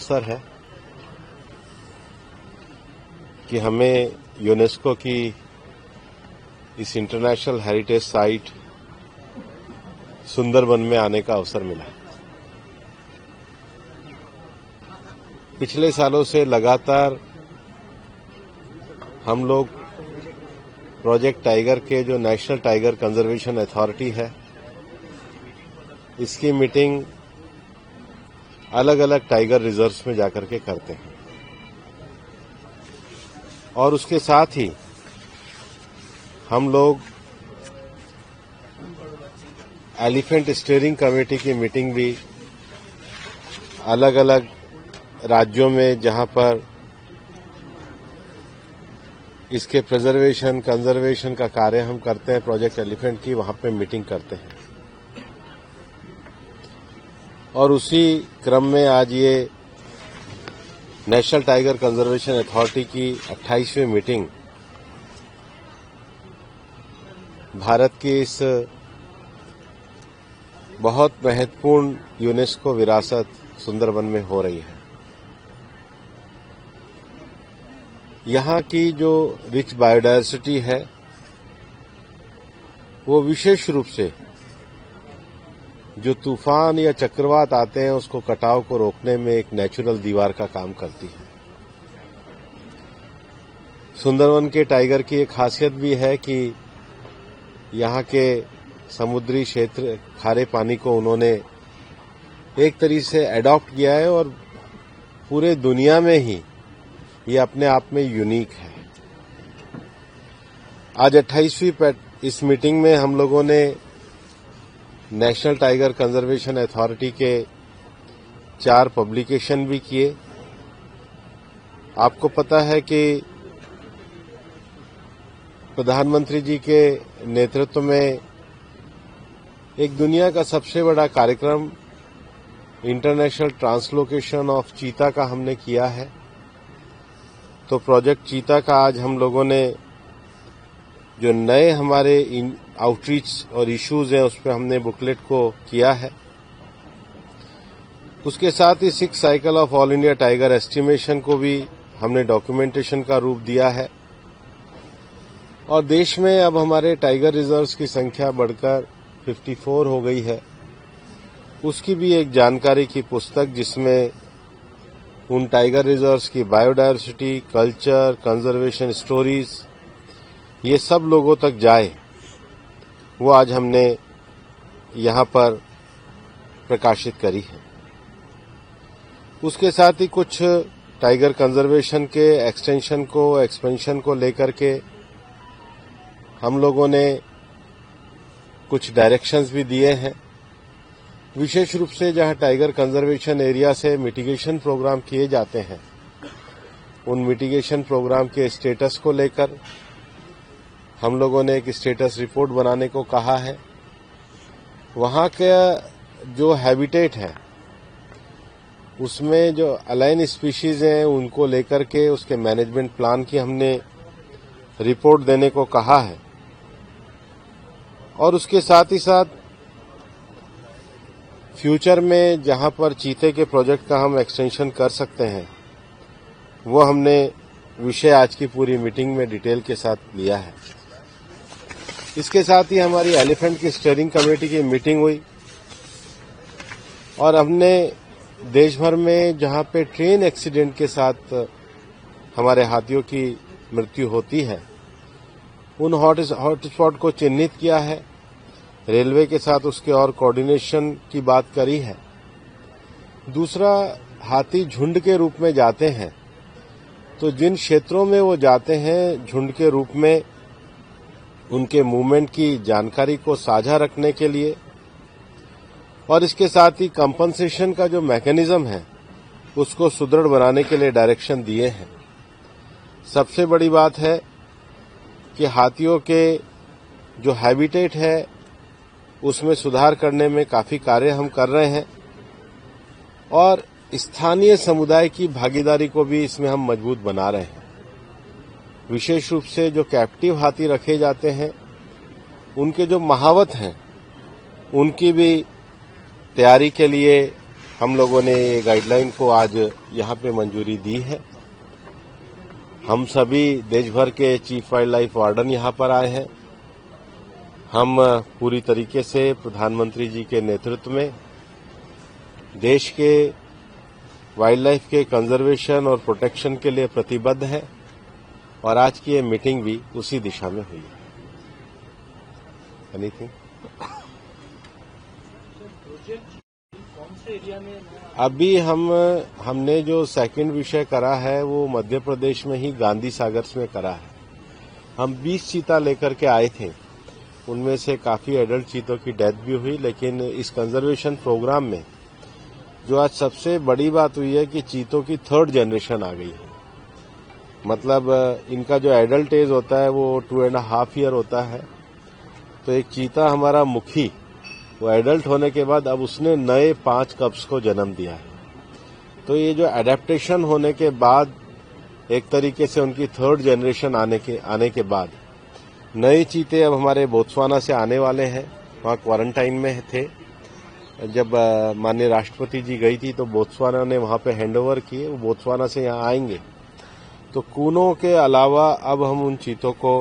अवसर है कि हमें यूनेस्को की इस इंटरनेशनल हेरिटेज साइट सुंदरबन में आने का अवसर मिला। पिछले सालों से लगातार हम लोग प्रोजेक्ट टाइगर के जो नेशनल टाइगर कंजर्वेशन अथॉरिटी है, इसकी मीटिंग अलग अलग टाइगर रिजर्व्स में जाकर के करते हैं और उसके साथ ही हम लोग एलिफेंट स्टीयरिंग कमेटी की मीटिंग भी अलग अलग राज्यों में जहां पर इसके प्रिजर्वेशन कंजर्वेशन का कार्य हम करते हैं प्रोजेक्ट एलिफेंट की, वहां पे मीटिंग करते हैं। और उसी क्रम में आज ये नेशनल टाइगर कंजर्वेशन अथॉरिटी की 28वीं मीटिंग भारत की इस बहुत महत्वपूर्ण यूनेस्को विरासत सुंदरबन में हो रही है। यहाँ की जो रिच बायोडायवर्सिटी है वो विशेष रूप से जो तूफान या चक्रवात आते हैं उसको कटाव को रोकने में एक नेचुरल दीवार का काम करती है। सुंदरबन के टाइगर की एक खासियत भी है कि यहाँ के समुद्री क्षेत्र खारे पानी को उन्होंने एक तरीके से एडॉप्ट किया है और पूरे दुनिया में ही ये अपने आप में यूनिक है। आज 28वीं इस मीटिंग में हम लोगों ने नेशनल टाइगर कंजर्वेशन अथॉरिटी के 4 पब्लिकेशन भी किए। आपको पता है कि प्रधानमंत्री जी के नेतृत्व में एक दुनिया का सबसे बड़ा कार्यक्रम इंटरनेशनल ट्रांसलोकेशन ऑफ चीता का हमने किया है। तो प्रोजेक्ट चीता का आज हम लोगों ने जो नए हमारे आउटरीच और इश्यूज हैं उस पर हमने बुकलेट को किया है। उसके साथ ही 6 cycle of all India tiger estimation को भी हमने डॉक्यूमेंटेशन का रूप दिया है। और देश में अब हमारे टाइगर रिजर्व्स की संख्या बढ़कर 54 हो गई है। उसकी भी एक जानकारी की पुस्तक जिसमें उन टाइगर रिजर्व्स की बायोडायवर्सिटी, कल्चर, कंजर्वेशन स्टोरीज ये सब लोगों तक जाए, वो आज हमने यहाँ पर प्रकाशित करी है। उसके साथ ही कुछ टाइगर कंजर्वेशन के एक्सटेंशन को, एक्सपेंशन को लेकर के हम लोगों ने कुछ डायरेक्शंस भी दिए हैं। विशेष रूप से जहां टाइगर कंजर्वेशन एरिया से मिटिगेशन प्रोग्राम किए जाते हैं, उन मिटिगेशन प्रोग्राम के स्टेटस को लेकर हम लोगों ने एक स्टेटस रिपोर्ट बनाने को कहा है। वहां का जो हैबिटेट है उसमें जो अलाइन स्पीशीज हैं उनको लेकर के उसके मैनेजमेंट प्लान की हमने रिपोर्ट देने को कहा है। और उसके साथ ही साथ फ्यूचर में जहां पर चीते के प्रोजेक्ट का हम एक्सटेंशन कर सकते हैं वो हमने विषय आज की पूरी मीटिंग में डिटेल के साथ लिया है। इसके साथ ही हमारी एलिफेंट की स्टीयरिंग कमेटी की मीटिंग हुई और हमने देश भर में जहां पे ट्रेन एक्सीडेंट के साथ हमारे हाथियों की मृत्यु होती है उन हॉटस्पॉट को चिन्हित किया है। रेलवे के साथ उसके और कोऑर्डिनेशन की बात करी है। दूसरा, हाथी झुंड के रूप में जाते हैं, तो जिन क्षेत्रों में वो जाते हैं झुंड के रूप में उनके मूवमेंट की जानकारी को साझा रखने के लिए और इसके साथ ही कंपनसेशन का जो मैकेनिज्म है उसको सुदृढ़ बनाने के लिए डायरेक्शन दिए हैं। सबसे बड़ी बात है कि हाथियों के जो हैबिटेट है उसमें सुधार करने में काफी कार्य हम कर रहे हैं और स्थानीय समुदाय की भागीदारी को भी इसमें हम मजबूत बना रहे हैं। विशेष रूप से जो कैप्टिव हाथी रखे जाते हैं उनके जो महावत हैं उनकी भी तैयारी के लिए हम लोगों ने ये गाइडलाइन को आज यहाँ पे मंजूरी दी है। हम सभी देश भर के चीफ वाइल्ड लाइफ वार्डन यहाँ पर आए हैं। हम पूरी तरीके से प्रधानमंत्री जी के नेतृत्व में देश के वाइल्ड लाइफ के कंजर्वेशन और प्रोटेक्शन के लिए प्रतिबद्ध है और आज की ये मीटिंग भी उसी दिशा में हुई है। एनीथिंग? अभी हमने जो सेकंड विषय करा है वो मध्य प्रदेश में ही गांधी सागर में करा है। हम 20 चीता लेकर के आए थे, उनमें से काफी एडल्ट चीतों की डेथ भी हुई, लेकिन इस कंजर्वेशन प्रोग्राम में जो आज सबसे बड़ी बात हुई है कि चीतों की 3rd जनरेशन आ गई है। मतलब इनका जो एडल्ट एज होता है वो 2.5 ईयर होता है। तो एक चीता हमारा मुखी वो एडल्ट होने के बाद अब उसने नए 5 कब्स को जन्म दिया है। तो ये जो एडेप्टेशन होने के बाद एक तरीके से उनकी 3rd जनरेशन आने के बाद नए चीते अब हमारे बोत्सवाना से आने वाले हैं। वहाँ क्वारंटाइन में थे। जब माननीय राष्ट्रपति जी गई थी तो बोत्सवाना ने वहाँ पे हैंडओवर किए। वो बोत्सवाना से यहाँ आएंगे। तो कूनो के अलावा अब हम उन चीतों को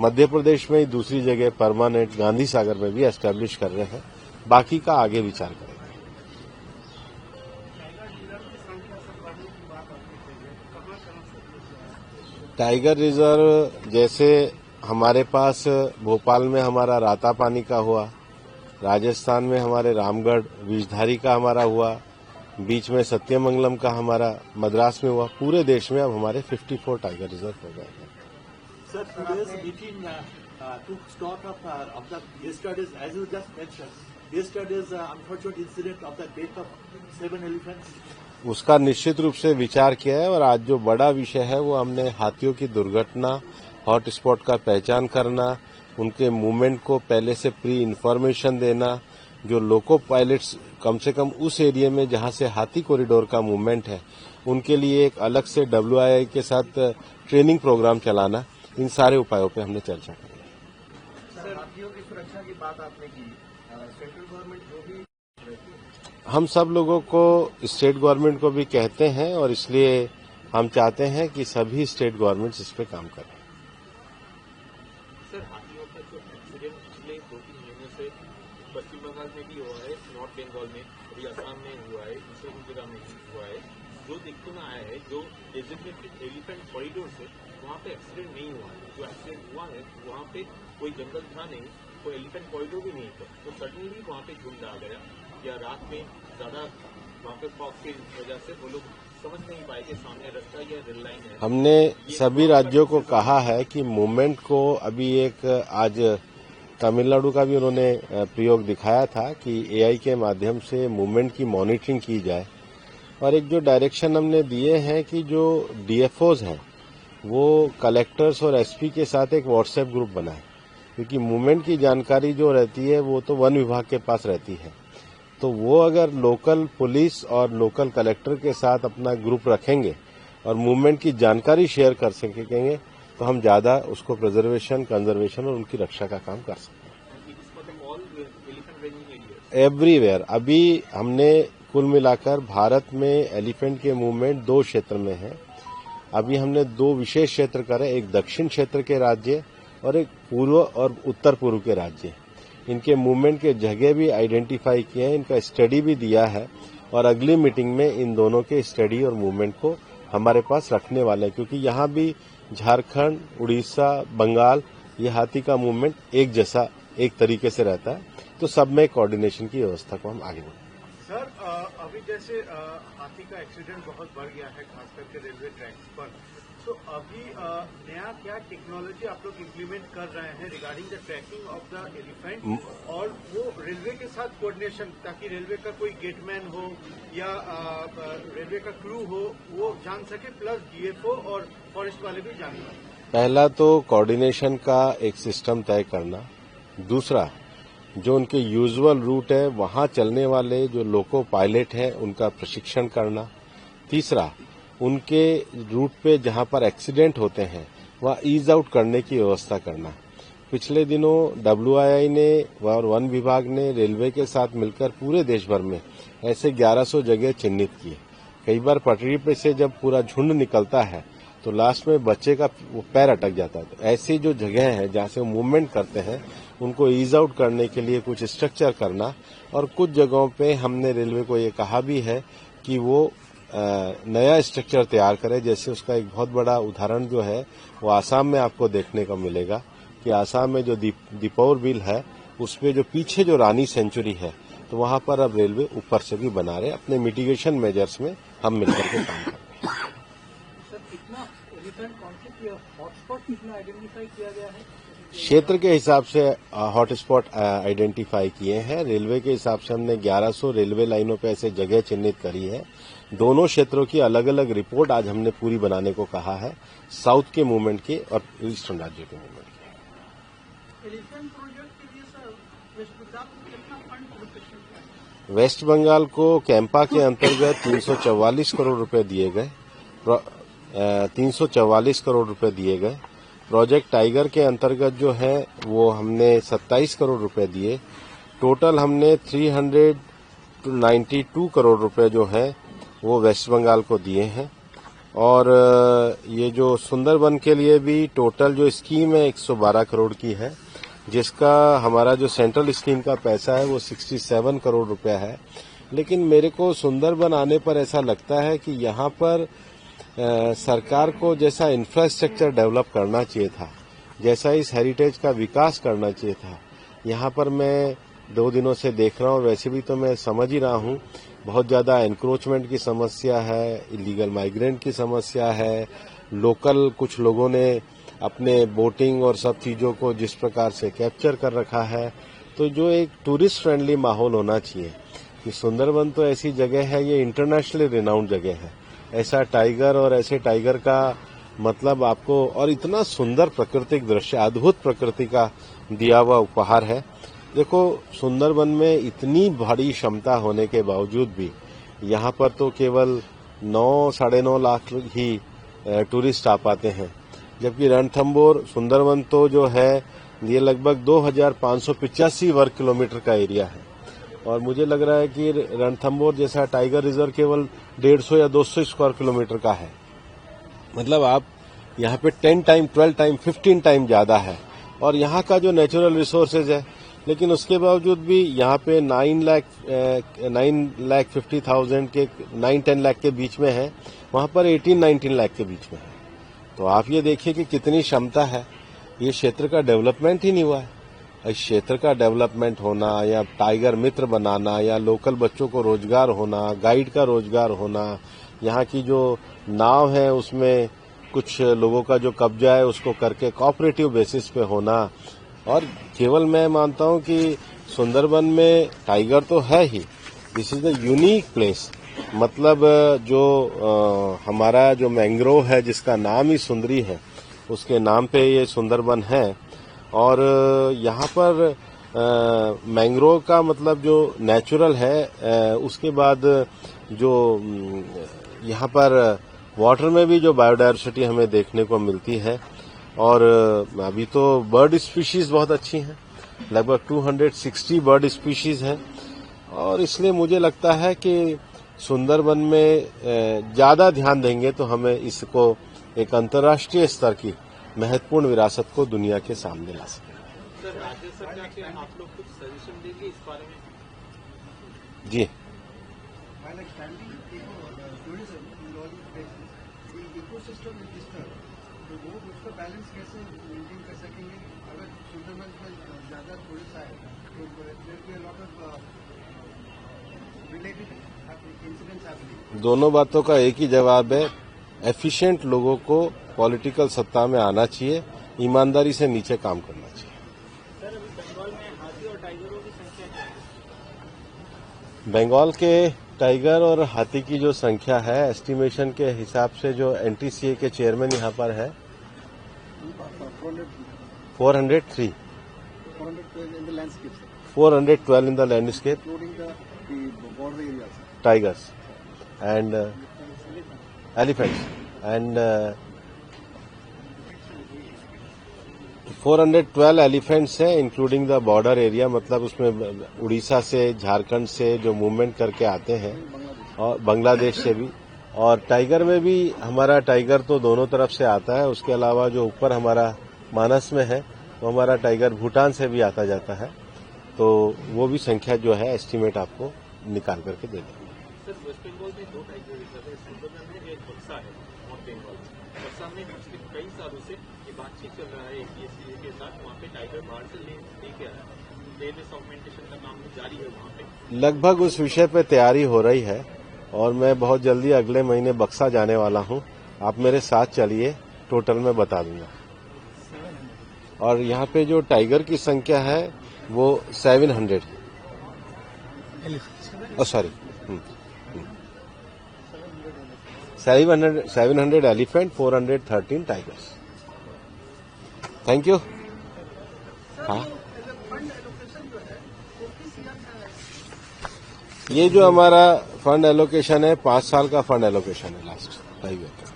मध्य प्रदेश में ही दूसरी जगह परमानेंट गांधी सागर में भी एस्टेब्लिश कर रहे हैं। बाकी का आगे विचार करेंगे। टाइगर रिजर्व जैसे हमारे पास भोपाल में हमारा रातापानी का हुआ, राजस्थान में हमारे रामगढ़ विषधारी का हमारा हुआ, बीच में सत्यमंगलम का हमारा मद्रास में हुआ, पूरे देश में अब हमारे 54 टाइगर रिजर्व हो गए हैं। Sir, today's meeting took stock of the yesterday's, as you just mentioned, yesterday's unfortunate incident of the death of 7 elephants. उसका निश्चित रूप से विचार किया है और आज जो बड़ा विषय है वो हमने हाथियों की दुर्घटना, हॉट स्पॉट का पहचान करना, उनके मूवमेंट को पहले से प्री इन्फॉर्मेशन देना, जो लोको पायलट्स कम से कम उस एरिया में जहां से हाथी कॉरिडोर का मूवमेंट है उनके लिए एक अलग से WII के साथ ट्रेनिंग प्रोग्राम चलाना, इन सारे उपायों पे हमने चर्चा की। सर, हाथियों की सुरक्षा की बात आपने की, सेंट्रल गवर्नमेंट जो भी हम सब लोगों को स्टेट गवर्नमेंट को भी कहते हैं और इसलिए हम चाहते हैं कि सभी स्टेट गवर्नमेंट्स इस पे काम करें। सर, हाथियों का जो एक्सीडेंट पिछले 2-3 महीनों से पश्चिम बंगाल में भी हुआ है, नॉर्थ बंगाल में, अभी असम में हुआ है, दूसरी जगह में हुआ है। जो देखने में आया है, जो डेजिग्नेटेड एलिफेंट कॉरिडोर से वहाँ पे एक्सीडेंट नहीं हुआ है। जो एक्सीडेंट हुआ है वहाँ पे कोई जंगल था नहीं, कोई एलिफेंट कॉरिडोर भी नहीं था। तो सडनली वहाँ पे झुंड आ गया या रात में ज्यादा वहाँ पे फॉग की वजह से वो लोग समझ नहीं पाए कि सामने रास्ता या रेल लाइन है। हमने सभी राज्यों को कहा है कि मूवमेंट को अभी एक आज तमिलनाडु का भी उन्होंने प्रयोग दिखाया था कि AI के माध्यम से मूवमेंट की मॉनिटरिंग की जाए और एक जो डायरेक्शन हमने दिए हैं कि जो DFOs हैं वो कलेक्टर्स और SP के साथ एक व्हाट्सएप ग्रुप बनाए, क्योंकि मूवमेंट की जानकारी जो रहती है वो तो वन विभाग के पास रहती है। तो वो अगर लोकल पुलिस और लोकल कलेक्टर के साथ अपना ग्रुप रखेंगे और मूवमेंट की जानकारी शेयर कर सकेंगे तो हम ज्यादा उसको प्रिजर्वेशन, कंजर्वेशन और उनकी रक्षा का काम कर सकते हैं। एवरीवेयर अभी हमने कुल मिलाकर भारत में एलिफेंट के मूवमेंट 2 क्षेत्र में है। अभी हमने 2 विशेष क्षेत्र करे, एक दक्षिण क्षेत्र के राज्य और एक पूर्व और उत्तर पूर्व के राज्य। इनके मूवमेंट के जगह भी आइडेंटिफाई किए हैं, इनका स्टडी भी दिया है और अगली मीटिंग में इन दोनों के स्टडी और मूवमेंट को हमारे पास रखने वाले हैं, क्योंकि यहाँ भी झारखंड, उड़ीसा, बंगाल ये हाथी का मूवमेंट एक जैसा एक तरीके से रहता है। तो सब में कोऑर्डिनेशन की व्यवस्था को हम आगे बढ़ाएं। सर, अभी जैसे हाथी का एक्सीडेंट बहुत बढ़ गया है, खास करके रेलवे ट्रैक्स पर, तो अभी नया क्या टेक्नोलॉजी आप लोग इम्प्लीमेंट कर रहे हैं regarding the tracking of the elephant और वो रेलवे के साथ कोऑर्डिनेशन, ताकि रेलवे का कोई गेटमैन हो या रेलवे का क्रू हो वो जान सके, प्लस DFO और फॉरेस्ट वाले भी जान सकें? पहला तो कोऑर्डिनेशन का एक सिस्टम तय करना, दूसरा जो उनके यूजुअल रूट है वहां चलने वाले जो लोको पायलट हैं उनका प्रशिक्षण करना, तीसरा उनके रूट पे जहां पर एक्सीडेंट होते हैं वहां ईज आउट करने की व्यवस्था करना, पिछले दिनों WII ने और वन विभाग ने रेलवे के साथ मिलकर पूरे देश भर में ऐसे 1100 जगह चिन्हित किए। कई बार पटरी पे से जब पूरा झुंड निकलता है तो लास्ट में बच्चे का पैर अटक जाता है। तो ऐसी जो जगह है जहां से वो मूवमेंट करते हैं उनको ईज आउट करने के लिए कुछ स्ट्रक्चर करना, और कुछ जगहों पे हमने रेलवे को ये कहा भी है कि वो नया स्ट्रक्चर तैयार करे। जैसे उसका एक बहुत बड़ा उदाहरण जो है वो आसाम में आपको देखने को मिलेगा कि आसाम में जो दीपौर बिल है उसमें जो पीछे जो रानी सेंचुरी है तो वहां पर अब रेलवे ऊपर से भी बना रहे। अपने मिटिगेशन मेजर्स में हम मिलकर के काम कर रहे हैं। सर, कितना रिसेंट कॉन्फ्लिक्ट या हॉटस्पॉट कितना आइडेंटिफाई किया गया है? क्षेत्र के हिसाब से हॉटस्पॉट आइडेंटिफाई किए हैं। रेलवे के हिसाब से हमने 1100 रेलवे लाइनों पे ऐसे जगह चिन्हित करी है। दोनों क्षेत्रों की अलग अलग रिपोर्ट आज हमने पूरी बनाने को कहा है, साउथ के मूवमेंट की और ईस्टर्न राज्यों के मूवमेंट की। एलिफेंट प्रोजेक्ट के लिए सर वेस्ट गुजरात को कितना फंड एलोकेशन किया है? वेस्ट बंगाल को कैंपा के अंतर्गत 344 करोड़ रुपए दिए गए। 344 करोड़ रुपए दिए गए। प्रोजेक्ट टाइगर के अंतर्गत जो है वो हमने 27 करोड़ रुपए दिए। टोटल हमने 392 करोड़ रुपए जो है वो वेस्ट बंगाल को दिए हैं। और ये जो सुंदरबन के लिए भी टोटल जो स्कीम है 112 करोड़ की है, जिसका हमारा जो सेंट्रल स्कीम का पैसा है वो 67 करोड़ रुपया है। लेकिन मेरे को सुंदरबन आने पर ऐसा लगता है कि यहाँ पर सरकार को जैसा इंफ्रास्ट्रक्चर डेवलप करना चाहिए था, जैसा इस हेरिटेज का विकास करना चाहिए था, यहाँ पर मैं 2 दिनों से देख रहा हूँ। वैसे भी तो मैं समझ ही रहा हूँ बहुत ज्यादा एनक्रोचमेंट की समस्या है, इलीगल माइग्रेंट की समस्या है। लोकल कुछ लोगों ने अपने बोटिंग और सब चीजों को जिस प्रकार से कैप्चर कर रखा है, तो जो एक टूरिस्ट फ्रेंडली माहौल होना चाहिए। कि सुंदरबन तो ऐसी जगह है, ये इंटरनेशनली रिनाउंड जगह है। ऐसा टाइगर और ऐसे टाइगर का मतलब आपको, और इतना सुंदर प्राकृतिक दृश्य, अद्भुत प्रकृति का दिया हुआ उपहार है। देखो, सुंदरबन में इतनी भारी क्षमता होने के बावजूद भी यहाँ पर तो केवल 9-9.5 लाख ही टूरिस्ट आ पाते हैं, जबकि रणथंभौर सुंदरबन तो जो है ये लगभग 2585 वर्ग किलोमीटर का एरिया है। और मुझे लग रहा है कि रणथंभौर जैसा टाइगर रिजर्व केवल 150 या 200 स्क्वायर किलोमीटर का है। मतलब आप यहाँ पे 10 टाइम, 12 टाइम, 15 टाइम ज्यादा है। और यहाँ का जो नेचुरल रिसोर्सेज है, लेकिन उसके बावजूद भी यहाँ पे 9,50,000 के 9-10 लाख के बीच में है, वहाँ पर 18-19 लाख के बीच में है। तो आप ये देखिए कि कितनी क्षमता है। ये क्षेत्र का डेवलपमेंट ही नहीं हुआ है। इस क्षेत्र का डेवलपमेंट होना, या टाइगर मित्र बनाना, या लोकल बच्चों को रोजगार होना, गाइड का रोजगार होना, यहाँ की जो नाव है उसमें कुछ लोगों का जो कब्जा है उसको करके कोऑपरेटिव बेसिस पे होना। और केवल मैं मानता हूँ कि सुंदरबन में टाइगर तो है ही, this is the unique place. मतलब जो हमारा जो मैंग्रोव है जिसका नाम ही सुंदरी है, उसके नाम पे ये सुंदरबन है। और यहाँ पर मैंग्रोव का मतलब जो नेचुरल है, उसके बाद जो यहाँ पर वाटर में भी जो बायोडायवर्सिटी हमें देखने को मिलती है। और अभी तो बर्ड स्पीशीज बहुत अच्छी हैं, लगभग 260 बर्ड स्पीशीज हैं। और इसलिए मुझे लगता है कि सुंदरबन में ज्यादा ध्यान देंगे तो हमें इसको एक अंतर्राष्ट्रीय स्तर की महत्वपूर्ण विरासत को दुनिया के सामने ला सकें। सर, राज्य सरकार के आप लोग कुछ सजेशन देंगे इस बारे में? जी, While expanding tourism in all these places, the ecosystem is disturbed. तो वो उसका बैलेंस कैसे मेंटेन कर सकेंगे? अगर सुंदरबन में ज्यादा टूरिस्ट आए तो there will be a lot of related incidents happening. दोनों बातों का एक ही जवाब है, एफिशिएंट लोगों को पॉलिटिकल सत्ता में आना चाहिए, ईमानदारी से नीचे काम करना चाहिए। सर, अभी बंगाल में हाथी और टाइगरों की संख्या क्या है? बंगाल के टाइगर और हाथी की जो संख्या है, एस्टिमेशन के हिसाब से जो एनटीसीए के चेयरमैन यहाँ पर है 403, 412 in the landscape, sir. 412 in the landscape, Including the border areas. tigers and elephants and 412 elephants हैं इंक्लूडिंग द बॉर्डर एरिया, मतलब उसमें उड़ीसा से, झारखंड से जो मूवमेंट करके आते हैं और बांग्लादेश से भी। और टाइगर में भी हमारा टाइगर तो दोनों तरफ से आता है, उसके अलावा जो ऊपर हमारा मानस में है तो हमारा टाइगर भूटान से भी आता जाता है, तो वो भी संख्या जो है एस्टीमेट आपको निकाल करके दे देंगे। सर, वेस्ट बंगाल में 2 टाइगर रिजर्व है, सुंदरबन में एक बक्सा है नॉर्थ बंगाल में। बक्सा में पिछले कई सालों से ये बातचीत चल रहा है APSCA के साथ, वहाँ पे टाइगर बाहर से लेके आया है, डेटाबेस ऑगमेंटेशन का काम जारी है वहाँ पे। लगभग उस विषय पे तैयारी हो रही है और मैं बहुत जल्दी अगले महीने बक्सा जाने वाला हूं। आप मेरे साथ चलिए, टोटल में बता दूंगा। और यहाँ पे जो टाइगर की संख्या है वो 700 sorry 700 elephant, 413 tigers. Thank you. हाँ, ये जो हमारा फंड एलोकेशन है 5 साल का फंड एलोकेशन है लास्ट टाइगर का।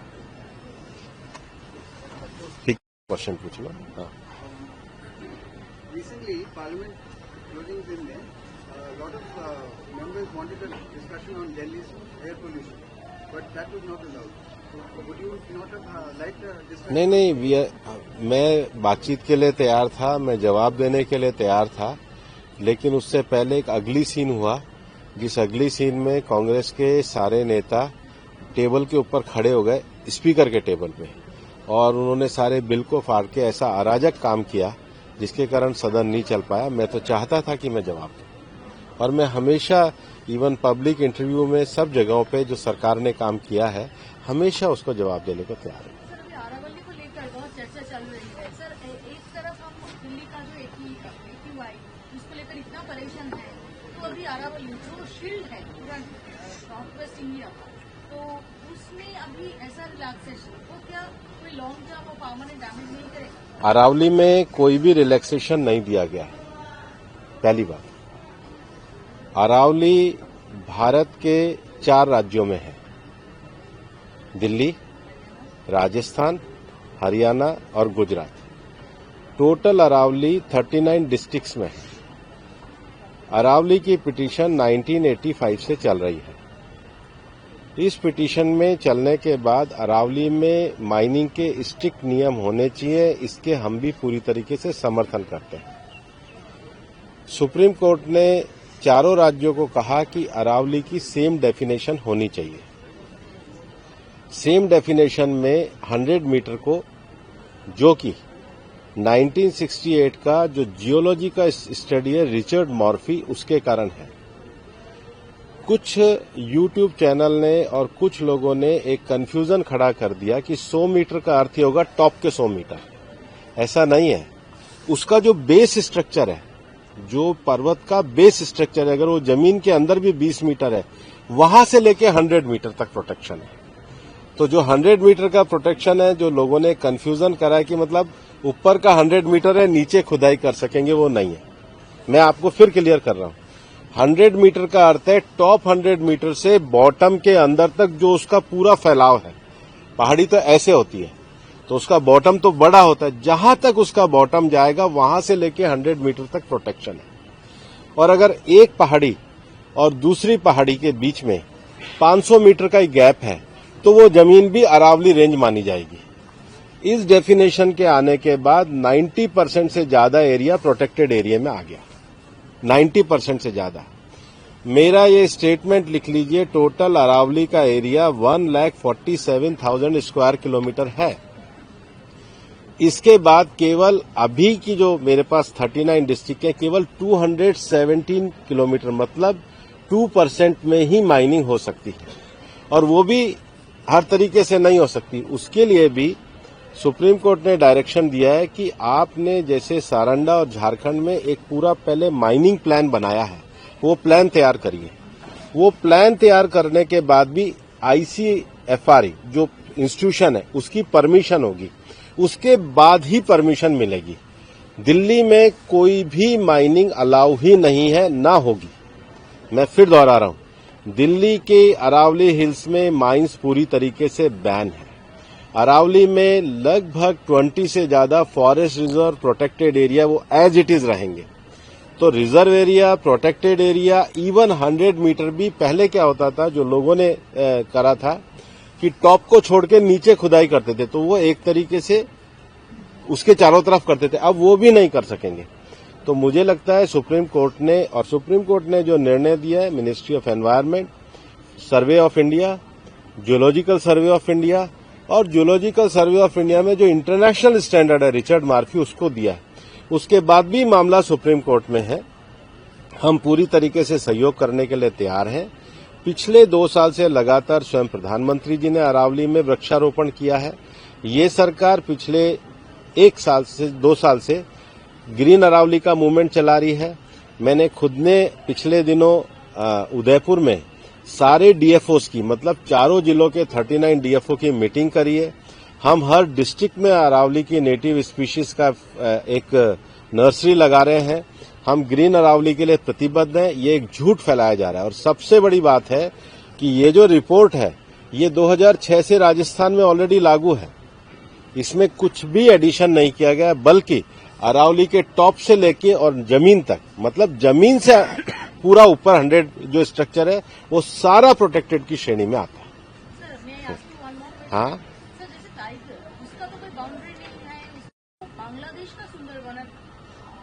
ठीक क्वेश्चन पूछ लो। हाँ, Recently, Parliament closing दिन में lot of members wanted a discussion on Delhi's air pollution, but that was not allowed. So, would you not have liked a discussion? नहीं, मैं बातचीत के लिए तैयार था, मैं जवाब देने के लिए तैयार था, लेकिन उससे पहले एक अगली सीन हुआ, जिस अगली सीन में कांग्रेस के सारे नेता टेबल के ऊपर खड़े हो गए, स्पीकर के टेबल पे, और उन्होंने सारे बिल को फाड़ के ऐसा अराजक काम किया जिसके कारण सदन नहीं चल पाया। मैं तो चाहता था कि मैं जवाब दूं, और मैं हमेशा इवन पब्लिक इंटरव्यू में सब जगहों पे जो सरकार ने काम किया है हमेशा उसको जवाब देने को तैयार हूं। सर, अभी आरावली को लेकर बहुत चर्चा चल रही है। सर, एक तरफ हम दिल्ली का जो AQI उसको लेकर इतना परेशान है, तो अभी आरावली जो शील्ड है पूरा नॉर्थ वेस्ट इंडिया का, तो उसमें अभी ऐसा रिलैक्सेशन वो क्या कोई लॉन्ग टर्म और परमानेंट डैमेज नहीं करेगा? अरावली में कोई भी रिलैक्सेशन नहीं दिया गया। पहली बात, अरावली भारत के 4 राज्यों में है, दिल्ली, राजस्थान, हरियाणा और गुजरात। टोटल अरावली 39 डिस्ट्रिक्ट्स में है। अरावली की पिटीशन 1985 से चल रही है। इस पिटीशन में चलने के बाद अरावली में माइनिंग के स्ट्रिक्ट नियम होने चाहिए, इसके हम भी पूरी तरीके से समर्थन करते हैं। सुप्रीम कोर्ट ने चारों राज्यों को कहा कि अरावली की सेम डेफिनेशन होनी चाहिए। सेम डेफिनेशन में 100 मीटर को, जो कि 1968 का जो जियोलॉजी का स्टडी है रिचर्ड मॉर्फी, उसके कारण है। कुछ यूट्यूब चैनल ने और कुछ लोगों ने एक कंफ्यूजन खड़ा कर दिया कि 100 मीटर का अर्थ ही होगा टॉप के 100 मीटर। ऐसा नहीं है। उसका जो बेस स्ट्रक्चर है, जो पर्वत का बेस स्ट्रक्चर है, अगर वो जमीन के अंदर भी 20 मीटर है, वहां से लेके 100 मीटर तक प्रोटेक्शन है। तो जो 100 मीटर का प्रोटेक्शन है, जो लोगों ने कंफ्यूजन करा कि मतलब ऊपर का 100 मीटर है, नीचे खुदाई कर सकेंगे, वो नहीं है। मैं आपको फिर क्लियर कर रहा हूं। 100 मीटर का अर्थ है टॉप 100 मीटर से बॉटम के अंदर तक जो उसका पूरा फैलाव है। पहाड़ी तो ऐसे होती है, तो उसका बॉटम तो बड़ा होता है, जहां तक उसका बॉटम जाएगा वहां से लेके 100 मीटर तक प्रोटेक्शन है। और अगर एक पहाड़ी और दूसरी पहाड़ी के बीच में 500 मीटर का ही गैप है, तो वो जमीन भी अरावली रेंज मानी जाएगी। इस डेफिनेशन के आने के बाद 90% से ज्यादा एरिया प्रोटेक्टेड एरिया में आ गया। 90% से ज्यादा। मेरा ये स्टेटमेंट लिख लीजिए, टोटल अरावली का एरिया 1,47,000 स्क्वायर किलोमीटर है। इसके बाद केवल अभी की जो मेरे पास 39 डिस्ट्रिक्ट है, केवल 217 किलोमीटर, मतलब 2% में ही माइनिंग हो सकती है, और वो भी हर तरीके से नहीं हो सकती। उसके लिए भी सुप्रीम कोर्ट ने डायरेक्शन दिया है कि आपने जैसे सारंडा और झारखंड में एक पूरा पहले माइनिंग प्लान बनाया है, वो प्लान तैयार करिए। वो प्लान तैयार करने के बाद भी ICFR जो इंस्टीट्यूशन है उसकी परमिशन होगी, उसके बाद ही परमिशन मिलेगी। दिल्ली में कोई भी माइनिंग अलाउ ही नहीं है, ना होगी। मैं फिर दोहरा रहा हूं, दिल्ली के अरावली हिल्स में माइंस पूरी तरीके से बैन है। अरावली में लगभग 20 से ज्यादा फॉरेस्ट रिजर्व प्रोटेक्टेड एरिया वो एज इट इज रहेंगे। तो reserve area, protected area, even 100 metre भी पहले क्या होता था, जो लोगों ने करा था कि टॉप को छोड़ के नीचे खुदाई करते थे, तो वो एक तरीके से उसके चारों तरफ करते थे, अब वो भी नहीं कर सकेंगे। तो मुझे लगता है सुप्रीम कोर्ट ने जो निर्णय दिया है, ministry of environment, survey of India, geological survey of India, और जियोलॉजिकल सर्वे ऑफ इंडिया में जो इंटरनेशनल स्टैंडर्ड है रिचर्ड मार्फी, उसको दिया है। उसके बाद भी मामला सुप्रीम कोर्ट में है। हम पूरी तरीके से सहयोग करने के लिए तैयार हैं। पिछले 2 साल से लगातार स्वयं प्रधानमंत्री जी ने अरावली में वृक्षारोपण किया है। ये सरकार पिछले 2 साल से ग्रीन अरावली का मूवमेंट चला रही है। मैंने खुद ने पिछले दिनों उदयपुर में सारे डीएफओस की, मतलब चारों जिलों के 39 डीएफओ की मीटिंग करी है। हम हर डिस्ट्रिक्ट में अरावली की नेटिव स्पीशीज का एक नर्सरी लगा रहे हैं। हम ग्रीन अरावली के लिए प्रतिबद्ध हैं। ये एक झूठ फैलाया जा रहा है। और सबसे बड़ी बात है कि ये जो रिपोर्ट है, ये 2006 से राजस्थान में ऑलरेडी लागू है। इसमें कुछ भी एडिशन नहीं किया गया, बल्कि अरावली के टॉप से लेके और जमीन तक, मतलब जमीन से पूरा ऊपर 100 जो स्ट्रक्चर है, वो सारा प्रोटेक्टेड की श्रेणी में आता है। सर, मैं आपको one more question? हाँ, सर, जैसे टाइगर, उसका तो कोई बाउंड्री नहीं है। उसको बांग्लादेश का सुंदरवन है,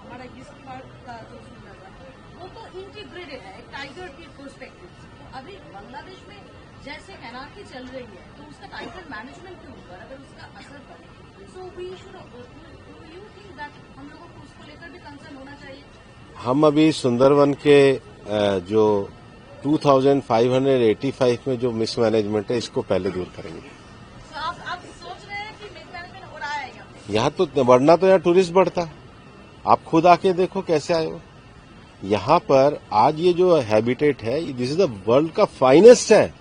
हमारा ईस्ट पार्ट का जो सुंदरवन, वो तो इंटीग्रेटेड है टाइगर के पर्सपेक्टिव से। तो अभी बांग्लादेश में जैसे एनार्की चल रही है, तो उसका टाइगर मैनेजमेंट के ऊपर अगर उसका असर पड़े, so we should, you think that हम लोगों को उसको लेकर भी कंसर्न होना चाहिए? हम अभी सुंदरवन के जो 2585 में जो मिसमैनेजमेंट है, इसको पहले दूर करेंगे। तो आप सोच रहे हैं कि मिसमैनेजमेंट हो रहा है यहाँ पे? यहाँ तो बढ़ना, तो यहाँ टूरिस्ट बढ़ता। आप खुद आके देखो कैसे आए हो। यहाँ पर आज ये जो हैबिटेट है, दिस इज द वर्ल्ड का फाइनेस्ट है।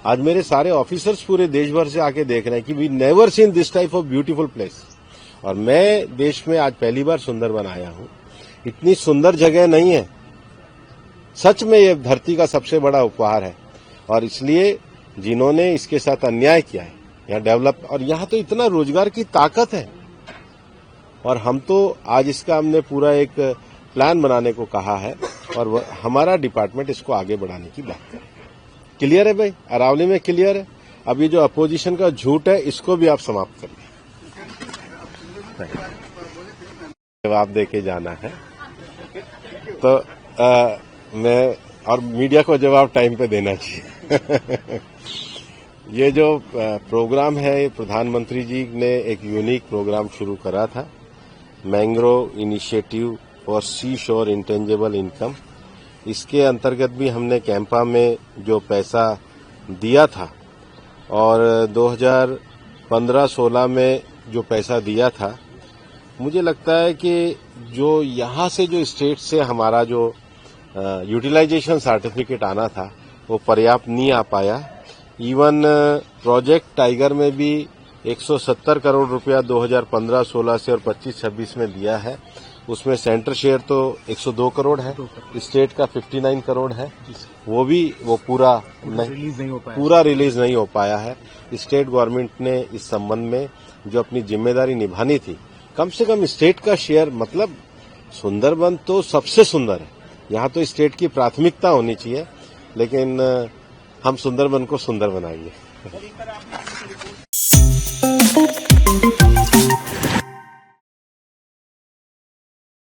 आज मेरे सारे ऑफिसर्स पूरे देश भर से आके देख रहे हैं कि we never seen this type of beautiful place. और मैं देश में आज पहली बार सुंदरवन आया हूँ। इतनी सुंदर जगह नहीं है। सच में ये धरती का सबसे बड़ा उपहार है। और इसलिए जिन्होंने इसके साथ अन्याय किया है, यहाँ डेवलप, और यहाँ तो इतना रोजगार की ताकत है। और हम तो आज इसका हमने पूरा एक प्लान बनाने को कहा है, और हमारा डिपार्टमेंट इसको आगे बढ़ाने की बात करेगा। क्लियर है भाई, अरावली में क्लियर है। अब ये जो अपोजिशन का झूठ है, इसको भी आप समाप्त करिए। जवाब देके जाना है तो मैं, और मीडिया को जवाब टाइम पे देना चाहिए। ये जो प्रोग्राम है, प्रधानमंत्री जी ने एक यूनिक प्रोग्राम शुरू करा था, मैंग्रोव इनिशिएटिव फॉर सी शोर इंटेंजिबल इनकम। इसके अंतर्गत भी हमने कैंपा में जो पैसा दिया था, और 2015-16 में जो पैसा दिया था, मुझे लगता है कि जो यहाँ से जो स्टेट से हमारा जो यूटिलाइजेशन सर्टिफिकेट आना था, वो पर्याप्त नहीं आ पाया। इवन प्रोजेक्ट टाइगर में भी 170 करोड़ रुपया 2015-16 से और 25-26 में दिया है। उसमें सेंटर शेयर तो 102 करोड़ है, स्टेट का 59 करोड़ है। वो पूरा रिलीज नहीं हो पाया है। स्टेट गवर्नमेंट ने इस संबंध में जो अपनी जिम्मेदारी निभानी थी, कम से कम स्टेट का शेयर, मतलब सुंदरवन तो सबसे सुंदर है, यहाँ तो स्टेट की प्राथमिकता होनी चाहिए, लेकिन हम सुंदरवन को सुंदर बनाएंगे।